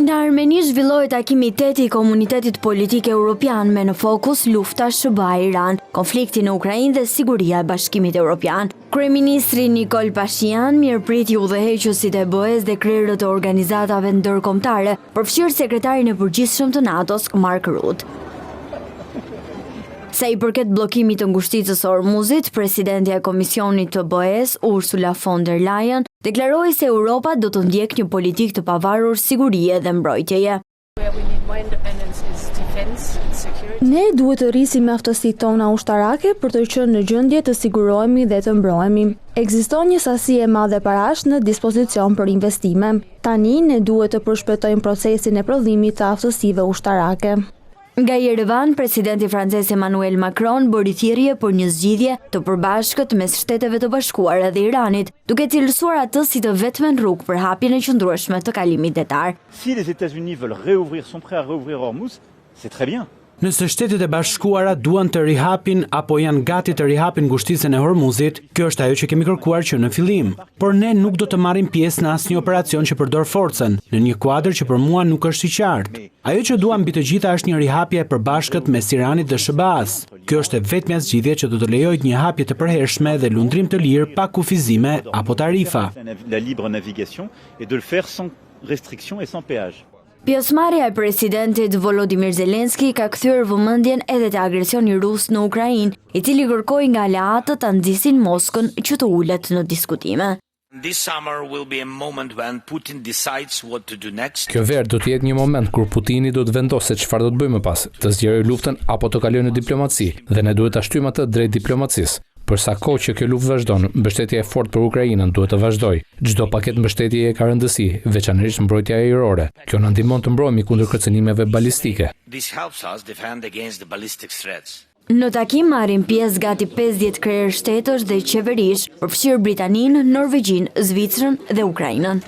Në Armeni zhvillohet takimi i 8 i Komunitetit Politik Evropian me në fokus lufta SBA-Iran, konflikti në Ukrainë dhe siguria e Bashkimit Evropian. Kryeministri Nikol Pashinyan mirëpriti udhëheqësit e BE-s dhe krerët e organizatave ndërkombëtare, përfshirë sekretarin e përgjithshëm të NATO-s Mark Rutte. Sa i përket bllokimit të ngushticës së Hormuzit, presidentja e Komisionit të BE-s, Ursula von der Leyen, deklaroi se Europa do të ndjekë një politikë të pavarur sigurie dhe mbrojtjeje. Ne duhet të rrisim aftësitë tona ushtarake për të qenë në gjendje të sigurohemi dhe të mbrohemi. Ekziston një sasi e madhe parash në dispozicion për investime. Tani ne duhet të përshpejtojmë procesin e prodhimit të aftësive ushtarake. Nga Yerevan, presidenti francez Emmanuel Macron bëri thirrje për një zgjidhje të përbashkët mes Shteteve të Bashkuara dhe Iranit, duke cilësuar atë si të vetmen rrugë për hapjen e qëndrueshme të kalimit detar. Si les États-Unis veulent réouvrir, sont prêts à réouvrir Hormuz, c'est très bien. Nëse Shtetet e Bashkuara duan të rihapin apo janë gati të rihapin ngushticën e Hormuzit, kjo është ajo që kemi kërkuar që në fillim. Por ne nuk do të marrim pjesë në asnjë operacion që përdor forcën, në një kuadër që për mua nuk është i qartë. Ajo që duam mbi të gjitha është një rihapje e përbashkët mes Iranit dhe SBA-s. Kjo është e vetmja zgjidhje që do të lejojë një hapje të përhershme dhe lundrim të lirë pa kufizime apo tarifa. La libre navigation et de le faire sans restriction et sans péage. Pjesëmarrja e presidentit Volodymyr Zelensky ka kthyer vëmendjen edhe te agresioni rus në Ukrainë, i cili kërkoi nga aleatët ta nxisin Moskën që të ulet në diskutime. Kjo verë do të jetë një moment kur Putini do të vendosë çfarë do të bëjë më pas, të zgjerojë luftën apo të kalojë në diplomaci, dhe ne duhet ta shtyjmë atë drejt diplomacisë. Për sa kohë që kjo luftë vazhdon, mbështetja e fortë për Ukrainën duhet të vazhdojë. Çdo paketë mbështetjeje ka rëndësi, veçanërisht mbrojtja ajrore. Kjo na ndihmon të mbrohemi kundër kërcënimeve balistike. Në takim marrin pjesë gati 50 krerë shtetësh dhe qeverish, përfshirë Britaninë, Norvegjinë, Zvicrën dhe Ukrainën.